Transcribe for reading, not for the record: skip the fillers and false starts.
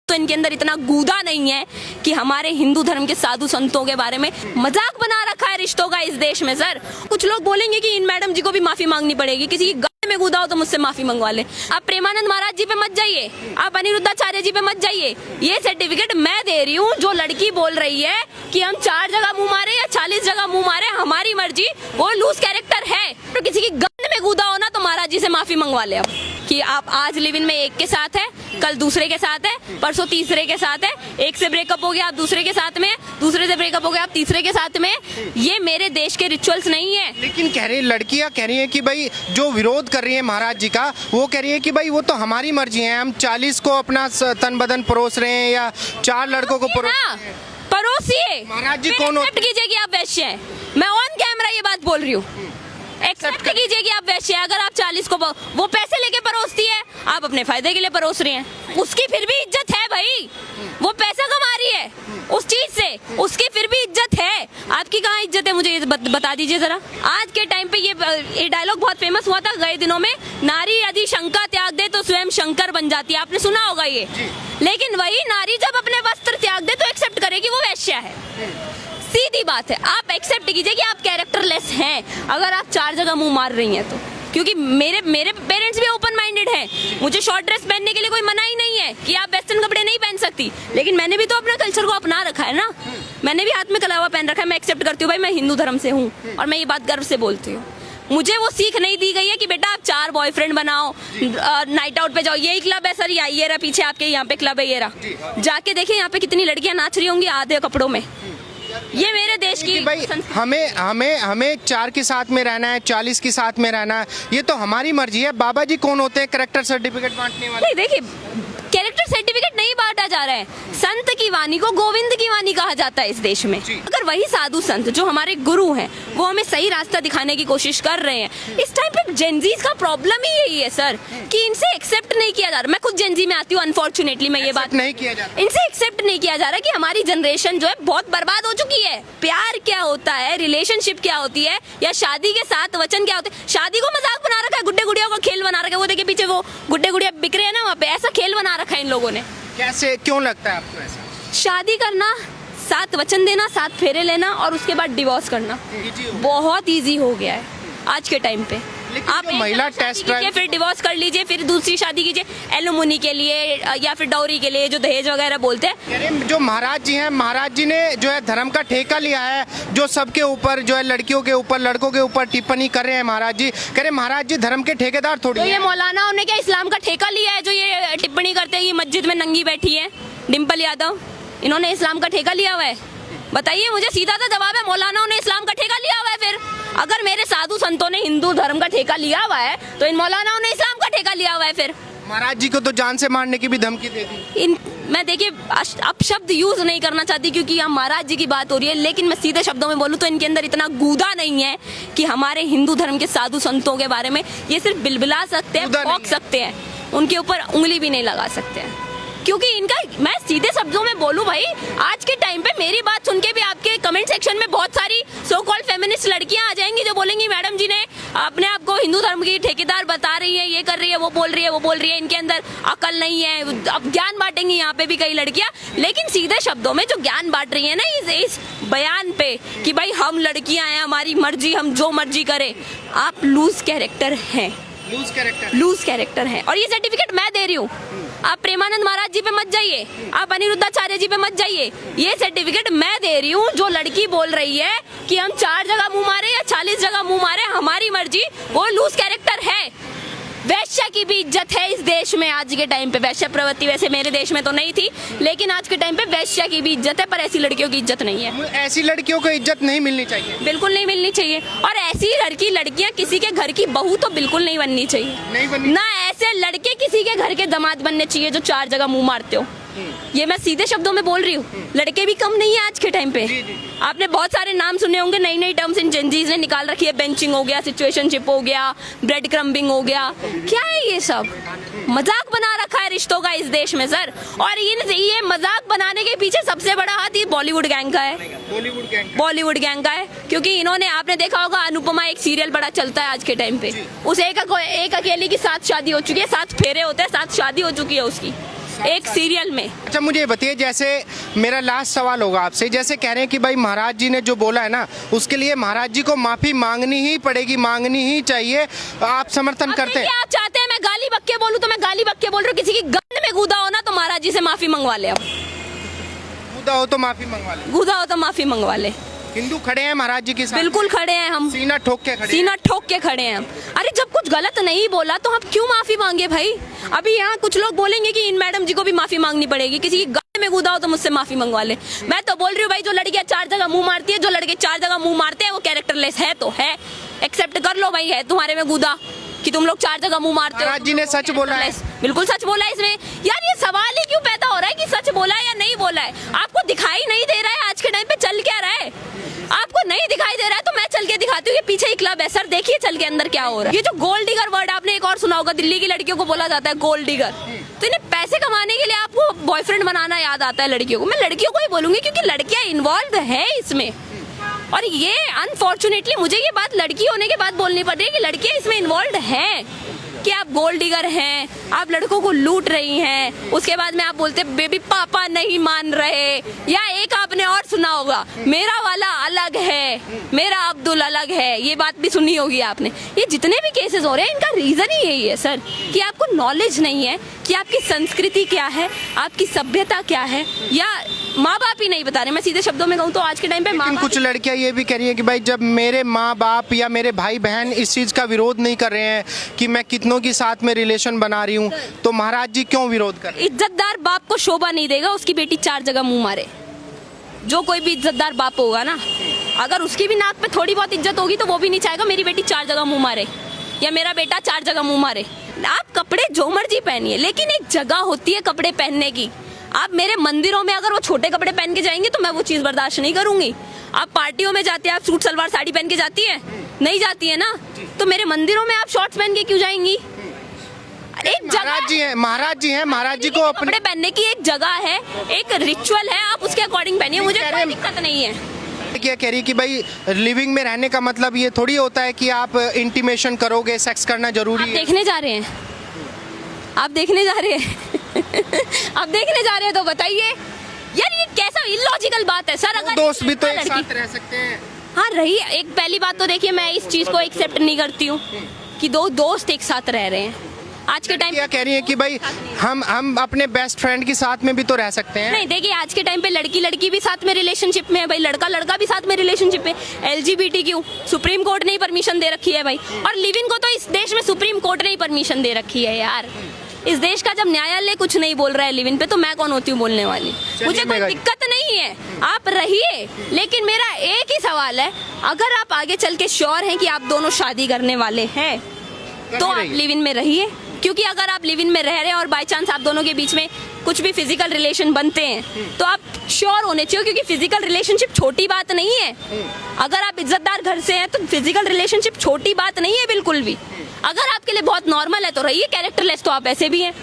तो इनके अंदर इतना गूदा नहीं है कि हमारे हिंदू धर्म के साधु संतों के बारे में मजाक बना रखा है रिश्तों का इस देश में। सर कुछ लोग बोलेंगे कि इन मैडम जी को भी माफी मांगनी पड़ेगी, किसी की गले में गूदा हो तो मुझसे माफी मंगवा ले। आप प्रेमानंद महाराज जी पे मत जाइए, आप अनिरुद्धाचार्य जी पे मत जाइए। ये सर्टिफिकेट मैं दे रही हूँ। जो लड़की बोल रही है कि हम 4 जगह मुंह मारे या 40 जगह मुंह मारे, हमारी मर्जी, वो लूज कैरेक्टर है। तो किसी की गले में गूदा हो ना तो महाराज जी से माफी मंगवा ले। अब कि आप आज लिव इन में एक के साथ है, कल दूसरे के साथ है, परसों तीसरे के साथ है, एक से ब्रेकअप हो गया आप दूसरे के साथ में, दूसरे से ब्रेकअप हो गया आप तीसरे के साथ में। ये मेरे देश के रिचुअल्स नहीं है। लेकिन कह रही लड़कियां कह रही हैं कि भाई जो विरोध कर रही है महाराज जी का, वो कह रही है कि भाई वो तो हमारी मर्जी है, हम 40 को अपना तन बदन परोस रहे हैं या 4 लड़कों को परोसिए। महाराज जी कौन एक्सेप्ट कीजिए कि आप वैश्य हैं। मैं ऑन कैमरा ये बात बोल रही हूँ। एक्सेप्ट कीजिए कि आप वैश्य हैं। अगर आप 40 को वो पैसे लेके परोसती है, आप अपने फायदे के लिए परोस रही हैं, उसकी फिर भी इज्जत है भाई। वो पैसा कमा रही है उस चीज से, उसकी फिर भी इज्जत है। आपकी कहाँ इज्जत है, मुझे ये बता दीजिए जरा। आज के टाइम पे ये डायलॉग बहुत फेमस हुआ था गए दिनों में, नारी यदि शंका त्याग दे तो स्वयं शंकर बन जाती है। आपने सुना होगा ये। लेकिन वही नारी जब अपने वस्त्र त्याग दे तो एक्सेप्ट करेगी वो वैश्य है। सीधी बात है। आप एक्सेप्ट कीजिए कि आप कैरेक्टरलेस हैं अगर आप 4 जगह मुंह मार रही हैं तो। क्योंकि मेरे पेरेंट्स भी ओपन माइंडेड हैं। मुझे शॉर्ट ड्रेस पहनने के लिए कोई मना ही नहीं है कि आप वेस्टर्न कपड़े नहीं पहन सकती। लेकिन मैंने भी तो अपने कल्चर को अपना रखा है ना। मैंने भी हाथ में कलावा पहन रखा है। मैं एक्सेप्ट करती हूँ भाई, मैं हिंदू धर्म से हूँ और मैं ये बात गर्व से बोलती हूँ। मुझे वो सीख नहीं दी गई है कि बेटा आप 4 बॉयफ्रेंड बनाओ, नाइट आउट पे जाओ। यही क्लब है सर, ये रहा पीछे आपके, यहाँ पे क्लब है, ये रहा। जाके देखिए यहाँ पे कितनी लड़कियां नाच रही होंगी आधे कपड़ों में। ये मेरे देश की भाई हमें 4 के साथ में रहना है, 40 के साथ में रहना है, ये तो हमारी मर्जी है। बाबा जी कौन होते हैं कैरेक्टर सर्टिफिकेट बांटने वाले? नहीं देखिए, कैरेक्टर सर्टिफिकेट नहीं बांटा जा रहा है। संत की वाणी को गोविंद की वाणी कहा जाता है इस देश में। अगर वही साधु संत जो हमारे गुरु हैं वो हमें सही रास्ता दिखाने की कोशिश कर रहे हैं, इस टाइम पे जेनजीज का प्रॉब्लम ही यही है सर कि इनसे एक्सेप्ट नहीं किया जा रहा। मैं खुद जेनजी में आती हूँ, अनफॉर्चुनेटली मैं ये बात नहीं किया जा रहा। इनसे एक्सेप्ट नहीं किया जा रहा कि हमारी जनरेशन जो है बहुत बर्बाद हो चुकी है। प्यार क्या होता है, रिलेशनशिप क्या होती है, या शादी के 7 वचन क्या होते हैं। शादी को मजाक बना रखा है, गुड्डे गुड़िया को खेल बना रखा है। वो देखिए पीछे वो गुड्डे गुड़िया बिक रहे हैं ना, वहाँ पे ऐसा खेल बना रखा है इन लोगों ने। कैसे, क्यों लगता है आपको ऐसा? शादी करना, 7 वचन देना, 7 फेरे लेना और उसके बाद डिवोर्स करना बहुत इजी हो गया है आज के टाइम पे। आप महिला टेस्ट कीजिए, फिर डिवोर्स कर लीजिए, फिर दूसरी शादी कीजिए एलुमनी के लिए या फिर डॉरी के लिए, जो दहेज वगैरह बोलते हैं। जो महाराज जी हैं, महाराज जी ने जो है धर्म का ठेका लिया है, जो सबके ऊपर जो है लड़कियों के ऊपर, लड़कों के ऊपर टिप्पणी कर रहे हैं। महाराज जी कह रहे महाराज जी धर्म के ठेकेदार थोड़ी तो ये मौलाना ने क्या इस्लाम का ठेका लिया है जो ये टिप्पणी करते हैं कि मस्जिद में नंगी बैठी है डिम्पल यादव? इन्होंने इस्लाम का ठेका लिया हुआ है? बताइए मुझे, सीधा सा जवाब है, मौलाना ने इस्लाम का ठेका लिया हुआ है। फिर अगर मेरे साधु संतों ने हिंदू धर्म का ठेका लिया हुआ है तो इन मौलानाओं ने इस्लाम का ठेका लिया हुआ है। फिर महाराज जी को तो जान से मारने की भी धमकी दे दी। मैं देखिए अब शब्द यूज नहीं करना चाहती क्योंकि यहाँ महाराज जी की बात हो रही है, लेकिन मैं सीधे शब्दों में बोलूँ तो इनके अंदर इतना गूदा नहीं है कि हमारे हिंदू धर्म के साधु संतों के बारे में ये सिर्फ बिलबिला सकते हैं, भौंक सकते हैं, उनके ऊपर उंगली भी नहीं लगा सकते हैं। क्योंकि इनका, मैं सीधे शब्दों में बोलूं भाई, आज के टाइम पे मेरी बात सुन के भी आपके कमेंट सेक्शन में बहुत सारी सो कॉल्ड फेमिनिस्ट लड़कियां आ जाएंगी जो बोलेंगी मैडम जी ने अपने आप को हिंदू धर्म की ठेकेदार बता रही है, ये कर रही है, वो बोल रही है, वो बोल रही है, इनके अंदर अकल नहीं है। अब ज्ञान बांटेंगी यहाँ पे भी कई लड़कियां, लेकिन सीधे शब्दों में जो ज्ञान बांट रही है ना इस बयान पे कि भाई हम लड़कियां हैं, हमारी मर्जी, हम जो मर्जी करें, आप लूज कैरेक्टर हैं, लूज कैरेक्टर है। और ये सर्टिफिकेट मैं दे रही हूँ। आप प्रेमानंद महाराज जी पे मत जाइए, आप अनिरुद्धाचार्य जी पे मत जाइए। ये सर्टिफिकेट मैं दे रही हूँ। जो लड़की बोल रही है कि हम 4 जगह मुंह मारे या 40 जगह मुंह मारे, हमारी मर्जी, वो लूज कैरेक्टर है। वैश्या की भी इज्जत है इस देश में आज के टाइम पे। वैश्या प्रवृत्ति वैसे मेरे देश में तो नहीं थी, लेकिन आज के टाइम पे वैश्या की भी इज्जत है, पर ऐसी लड़कियों की इज्जत नहीं है। ऐसी लड़कियों को इज्जत नहीं मिलनी चाहिए, बिल्कुल नहीं मिलनी चाहिए। और ऐसी लड़कियां किसी के घर की बहू तो बिल्कुल नहीं बननी चाहिए, ना ऐसे लड़के किसी के घर के दामाद बनने चाहिए जो 4 जगह मुंह मारते हो। ये मैं सीधे शब्दों में बोल रही हूँ। लड़के भी कम नहीं है आज के टाइम पे। आपने बहुत सारे नाम सुने होंगे, नई नई टर्म्स इन जेनजीज ने निकाल रखी है। बेंचिंग हो गया, सिचुएशनशिप हो गया, ब्रेड क्रम्बिंग हो गया। क्या है ये सब? मजाक बना रखा है रिश्तों का इस देश में सर। और ये मजाक बनाने के पीछे सबसे बड़ा हाथ ये बॉलीवुड गैंग का है, बॉलीवुड गैंग का है। क्योंकि इन्होंने, आपने देखा होगा अनुपमा एक सीरियल बड़ा चलता है आज के टाइम पे, उस एक अकेली की 7 शादी हो चुकी है, 7 फेरे होते हैं, 7 शादी हो चुकी है उसकी। एक सीरियल में। अच्छा मुझे ये बताइए, जैसे मेरा लास्ट सवाल होगा आपसे, जैसे कह रहे हैं कि भाई महाराज जी ने जो बोला है ना उसके लिए महाराज जी को माफी मांगनी ही पड़ेगी, मांगनी ही चाहिए, आप समर्थन करते हैं? आप चाहते हैं मैं गाली बक्के बोलूं तो मैं गाली बक्के बोल रही हूँ, किसी की गंद में गूदा हो ना तो महाराज जी से माफी मंगवा ले, अब गुदा हो तो माफी मंगवा ले, गूदा हो तो माफी मंगवा ले। हिंदू खड़े हैं महाराज जी के साथ, बिल्कुल खड़े हैं हम, सीना ठोक के खड़े हैं। सीना ठोक के खड़े हैं हम। अरे जब कुछ गलत नहीं बोला तो हम क्यों माफी मांगे भाई? अभी यहाँ कुछ लोग बोलेंगे कि इन मैडम जी को भी माफी मांगनी पड़ेगी, किसी की गले में कूदा हो तो मुझसे माफी मंगवा ले। मैं तो बोल रही हूँ भाई, जो लड़कियां 4 जगह मुंह मारती है, जो लड़के 4 जगह मुंह मारते हैं वो कैरेक्टरलेस है तो है, एक्सेप्ट कर लो भाई, है तुम्हारे में कूदा कि तुम लोग 4 जगह मुंह मारते हो। महाराज जी ने सच बोला है, बिल्कुल सच बोला है इसमें। यार ये सवाल ही क्यों पैदा हो रहा है कि सच बोला है या नहीं बोला है? आपको दिखाई नहीं दे रहा है आज के टाइम पे चल क्या रहा है? आपको नहीं दिखाई दे रहा है तो मैं चल के दिखाती हूँ कि पीछे ही क्लब है सर, देखिए चल के अंदर क्या हो रहा है। ये जो गोल्ड डिगर वर्ड आपने एक और सुना होगा, दिल्ली की लड़कियों को बोला जाता है गोल्ड डिगर, तो इन्हें पैसे कमाने के लिए आपको बॉयफ्रेंड बनाना याद आता है लड़कियों को। मैं लड़कियों को ही बोलूंगी क्योंकि लड़कियां इन्वॉल्व है इसमें, और ये अनफॉर्चुनेटली मुझे ये बात लड़की होने के बाद बोलनी पड़ रही है कि लड़कियां इसमें इन्वॉल्व हैं, कि आप गोल्ड डिगर हैं, आप लड़कों को लूट रही हैं। उसके बाद में आप बोलते बेबी पापा नहीं मान रहे, या एक आपने और सुना होगा मेरा वाला अलग है, मेरा अब्दुल अलग है, ये बात भी सुनी होगी आपने। ये जितने भी केसेस हो रहे हैं इनका रीजन ही यही है सर, कि आपको नॉलेज नहीं है कि आपकी संस्कृति क्या है, आपकी सभ्यता क्या है, या माँ बाप ही नहीं बता रहे। मैं सीधे शब्दों में कहूँ तो आज के टाइम पे लेकिन कुछ लड़कियां ये भी कह रही है कि भाई जब मेरे माँ बाप या मेरे भाई बहन इस चीज का विरोध नहीं कर रहे हैं कि मैं कितनों के साथ में रिलेशन बना रही हूँ, तो महाराज जी क्यों विरोध कर रहे हैं? इज्जतदार बाप को शोभा नहीं देगा उसकी बेटी 4 जगह मुंह मारे। जो कोई भी इज्जतदार बाप होगा ना, अगर उसकी भी नाक पे थोड़ी बहुत इज्जत होगी तो वो भी नहीं चाहेगा मेरी बेटी 4 जगह मुंह मारे या मेरा बेटा 4 जगह मुंह मारे। आप कपड़े जो मर्जी पहनिए, लेकिन एक जगह होती है कपड़े पहनने की। आप मेरे मंदिरों में अगर वो छोटे कपड़े पहन के जाएंगे तो मैं वो चीज बर्दाश्त नहीं करूंगी। आप पार्टियों में जाते हैं, आप सूट सलवार साड़ी पहन के जाती है? नहीं जाती है ना, तो मेरे मंदिरों में आप शॉर्ट्स पहन के क्यों जाएंगी? एक महाराज जी हैं, महाराज जी हैं, महाराज जी को अपने कपड़े पहनने की एक जगह है, एक रिचुअल है, आप उसके अकॉर्डिंग पहनिए, मुझे कोई दिक्कत नहीं है। क्या कह रही कि भाई लिविंग में रहने का मतलब ये थोड़ी होता है कि आप इंटीमेशन करोगे, सेक्स करना जरूरी आप है। देखने जा रहे हैं, आप देखने जा रहे हैं आप देखने जा रहे हैं तो बताइए यार, ये कैसा इलॉजिकल बात है सर। अगर दोस्त भी तो एक साथ रह सकते हैं। हाँ रही, एक पहली बात तो देखिए मैं इस चीज को एक्सेप्ट नहीं करती हूँ कि 2 दोस्त एक साथ रह रहे हैं आज के टाइम। क्या कह रही है कि भाई हम अपने बेस्ट फ्रेंड के साथ में भी तो रह सकते हैं? नहीं देखिए, आज के टाइम पे लड़की लड़की भी साथ में रिलेशनशिप में है भाई, लड़का लड़का भी साथ में रिलेशनशिप में। LGBTQ सुप्रीम कोर्ट ने ही परमिशन दे रखी है भाई, और लिव इन को तो इस देश में सुप्रीम कोर्ट ने ही परमिशन दे रखी है यार। इस देश का जब न्यायालय कुछ नहीं बोल रहा है लिव इन पे, तो मैं कौन होती हूँ बोलने वाली? मुझे कोई दिक्कत नहीं है, आप रहिए, लेकिन मेरा एक ही सवाल है, अगर आप आगे चल के श्योर हैं कि आप दोनों शादी करने वाले हैं तो आप लिव इन में रहिए। क्योंकि अगर आप लिव इन में रह रहे हैं और बाय चांस आप दोनों के बीच में कुछ भी फिजिकल रिलेशन बनते हैं तो आप श्योर होने चाहिए, क्योंकि फिजिकल रिलेशनशिप छोटी बात नहीं है। अगर आप इज्जतदार घर से हैं तो फिजिकल रिलेशनशिप छोटी बात नहीं है बिल्कुल भी। अगर आपके लिए बहुत नॉर्मल है तो रहिए, कैरेक्टरलेस तो आप ऐसे भी हैं।